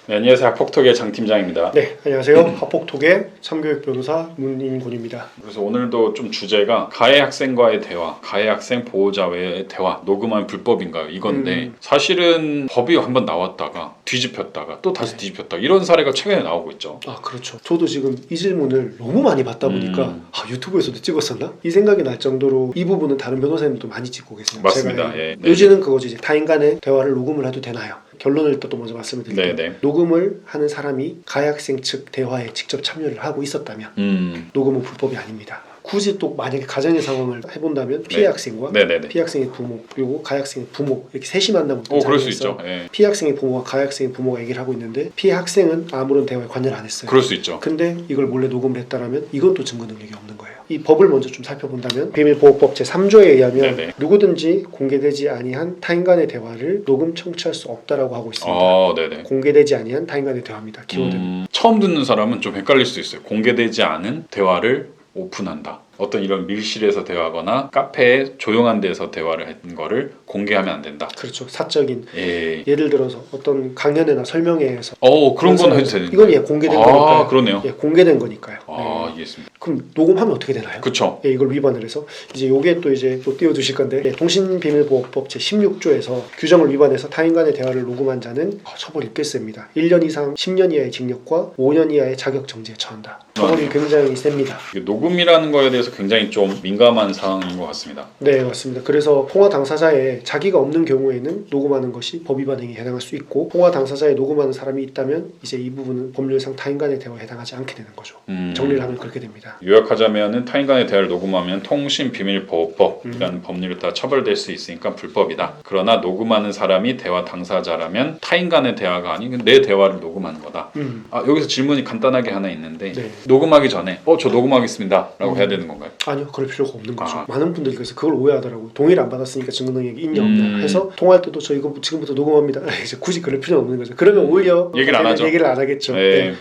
네, 안녕하세요. 학폭톡의 장 팀장입니다. 네, 안녕하세요. 학폭톡의 참교육 변호사 문인군입니다. 그래서 오늘도 좀 주제가 가해 학생과의 대화, 가해 학생 보호자와의 대화, 녹음한 불법인가요? 이건데 사실은 법이 한번 나왔다가 뒤집혔다가 또 다시 뒤집혔다가 이런 사례가 최근에 나오고 있죠. 아, 그렇죠. 저도 지금 이 질문을 너무 많이 받다 보니까 유튜브에서도 찍었었나? 이 생각이 날 정도로 이 부분은 다른 변호사님도 많이 찍고 계세요. 맞습니다. 제가 예, 네. 요지는 그거지. 이제 타인 간의 대화를 녹음을 해도 되나요? 결론을 또 먼저 말씀을 드릴게요. 네, 네. 녹음을 하는 사람이 가해 학생 측 대화에 직접 참여를 하고 있었다면 녹음은 불법이 아닙니다. 굳이 또 만약에 가정의 상황을 해본다면 피해 학생과 피해 학생의 부모 그리고 가해 학생의 부모 이렇게 셋이 만나면 그럴 수 있죠. 예. 피해 학생의 부모와 가해 학생의 부모가 얘기를 하고 있는데 피해 학생은 아무런 대화에 관여를 안 했어요. 그럴 수 있죠. 근데 이걸 몰래 녹음을 했다라면 이건 또 증거 능력이 없는 거예요. 이 법을 먼저 좀 살펴본다면 비밀보호법 제3조에 의하면 누구든지 공개되지 아니한 타인 간의 대화를 녹음 청취할 수 없다라고 하고 있습니다. 공개되지 아니한 타인 간의 대화입니다. 키워드는. 처음 듣는 사람은 좀 헷갈릴 수 있어요. 공개되지 않은 대화를 오픈한다. 어떤 이런 밀실에서 대화하거나 카페에 조용한 데서 대화를 했던 거를 공개하면 안 된다. 그렇죠. 사적인 예를 들어서 어떤 강연회나 설명회에서 그런 건 해도 되는 이건 공개된 거니까요. 그러네요. 공개된 거니까요. 이해했습니다. 그럼 녹음하면 어떻게 되나요? 그렇죠. 이걸 위반을 해서 이제 요게 또 띄워주실 건데 통신비밀보호법 제16조에서 규정을 위반해서 타인 간의 대화를 녹음한 자는 처벌이 꽤 셉니다. 1년 이상 10년 이하의 징역과 5년 이하의 자격정지에 처한다. 처벌이 굉장히 셉니다. 녹음이라는 거에 대해서 굉장히 좀 민감한 사항인 것 같습니다. 네, 맞습니다. 그래서 통화 당사자에 자기가 없는 경우에는 녹음하는 것이 법 위반 행위에 해당할 수 있고 통화 당사자에 녹음하는 사람이 있다면 이제 이 부분은 법률상 타인 간의 대화에 해당하지 않게 되는 거죠. 정리를 하면 그렇게 됩니다. 요약하자면은 타인 간의 대화를 녹음하면 통신비밀보호법이라는 법률에 따라 처벌될 수 있으니까 불법이다. 그러나 녹음하는 사람이 대화 당사자라면 타인 간의 대화가 아닌 내 대화를 녹음하는 거다. 여기서 질문이 간단하게 하나 있는데 녹음하기 전에 저 녹음하겠습니다 라고 해야 되는 건가요? 아니요, 그럴 필요가 없는 거죠. 많은 분들이 그래서 그걸 오해하더라고요. 동의를 안 받았으니까 증거 능력이 있냐 없냐 해서 통화할 때도 저 이거 지금부터 녹음합니다. 이제 굳이 그럴 필요는 없는 거죠. 그러면 오히려 얘기를 안 하죠. 얘기를 안 하겠죠.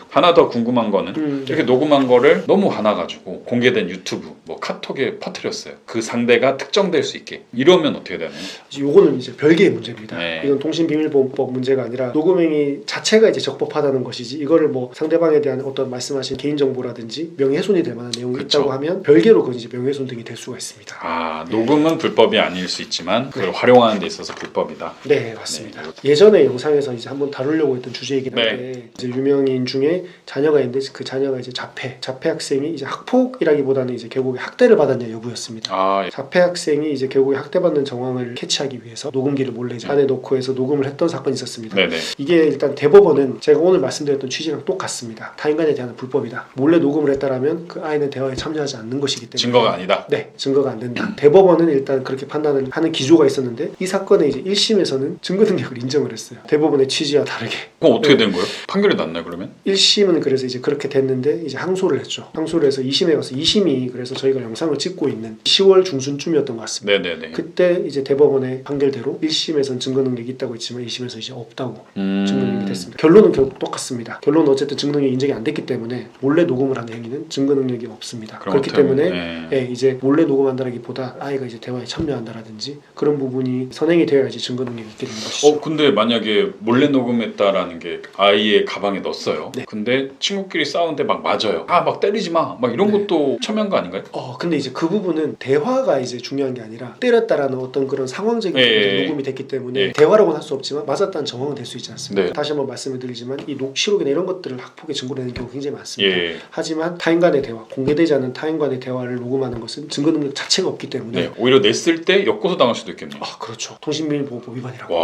하나 더 궁금한 거는 이렇게 녹음한 거를 너무 화나가지고 공개된 유튜브, 카톡에 퍼뜨렸어요. 그 상대가 특정될 수 있게. 이러면 어떻게 되나요? 요거는 이제 별개의 문제입니다. 이건 통신비밀보호법 문제가 아니라 녹음행위 자체가 이제 적법하다는 것이지 이거를 상대방에 대한 어떤 말씀하신 개인정보라든지 명예훼손이 될 만한 내용이 있다고 하면 별개로 그건 이제 명예훼손 등이 될 수가 있습니다. 녹음은 불법이 아닐 수 있지만 그걸 활용하는 데 있어서 불법이다. 네, 맞습니다. 예전에 영상에서 이제 한번 다루려고 했던 주제이긴 한데 이제 유명인 중에 자녀가 있는데 그 자녀가 이제 자폐 학생이 이제 학폭이라기보다는 이제 결국에 학대를 받았냐 여부였습니다. 자폐 학생이 이제 결국에 학대받는 정황을 캐치하기 위해서 녹음기를 몰래 안에 넣고 해서 녹음을 했던 사건이 있었습니다. 이게 일단 대법원은 제가 오늘 말씀드렸던 취지랑 똑같습니다. 타인 간에 대한 불법이다. 몰래 녹음을 했다라면 그 아이는 대화에 참여하지 않는 것이기 때문에 증거가 아니다. 네, 증거가 안 된다. 대법원은 일단 그렇게 판단을 하는 기조가 있었는데 이 사건의 이제 1심에서는 증거 능력을 인정을 했어요. 대법원의 취지와 다르게. 어떻게 된 거예요? 판결이 났나요 그러면? 1심은 그래서 이제 그렇게 됐는데 이제 항소를 했죠. 항소를 해서 2심에 가서 2심이 그래서 저희가 영상을 찍고 있는 10월 중순쯤이었던 것 같습니다. 그때 이제 대법원의 판결대로 1심에서는 증거 능력이 있다고 했지만 2심에서 이제 없다고 증거 능력이 됐습니다. 결론은 결국 똑같습니다. 결론은 어쨌든 증거 능력이 인정이 안 됐기 때문에 몰래 녹음을 한 행위는 증거 능력이 없습니다. 그렇기 때문에 이제 몰래 녹음한다라기보다 아이가 이제 대화에 참여한다라든지 그런 부분이 선행이 되어야지 증거 능력이 있게 되는 것이죠. 근데 만약에 몰래 녹음했다라는 게 아이의 가방에 넣었어요. 근데 친구끼리 싸우는데 막 맞아요. 막 때리지 마. 막 이런 것도 첨예한 거 아닌가요? 근데 이제 그 부분은 대화가 이제 중요한 게 아니라 때렸다라는 어떤 그런 상황적인 녹음이 됐기 때문에 대화라고는 할 수 없지만 맞았다는 정황은 될 수 있지 않습니까? 다시 한번 말씀을 드리지만 이 녹취록이나 이런 것들을 학폭의 증거로 내는 경우가 굉장히 많습니다. 하지만 타인 간의 대화, 공개되지 않은 타인 간의 대화를 녹음하는 것은 증거 능력 자체가 없기 때문에 오히려 냈을 때 엮고서 당할 수도 있겠네요. 그렇죠. 통신비밀보호법 위반이라고.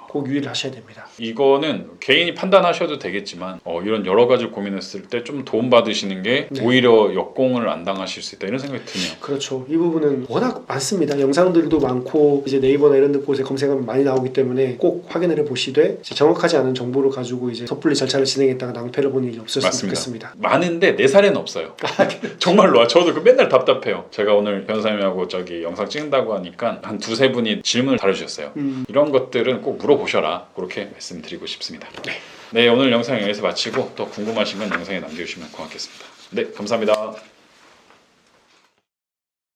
꼭 유의를 하셔야 됩니다. 이거는 개인이 판단하셔도 되겠지만 이런 여러 가지 고민했을 때 좀 도움 받으시는 게 오히려 역공을 안 당하실 수 있다 이런 생각이 드네요. 그렇죠. 이 부분은 워낙 많습니다. 영상들도 많고 이제 네이버나 이런 곳에 검색하면 많이 나오기 때문에 꼭 확인을 해보시되 정확하지 않은 정보를 가지고 이제 섣불리 절차를 진행했다가 낭패를 본 일이 없었으면 좋겠습니다. 많은데 내 사례는 없어요. 정말로 저도 맨날 답답해요. 제가 오늘 변호사님하고 영상 찍는다고 하니까 한 두세 분이 질문을 다뤄주셨어요. 이런 것들은 꼭 물어보셔라 그렇게 말씀드리고 싶습니다. 오늘 영상 여기서 마치고 또 궁금하신 건 영상에 남겨주시면 고맙겠습니다. 감사합니다.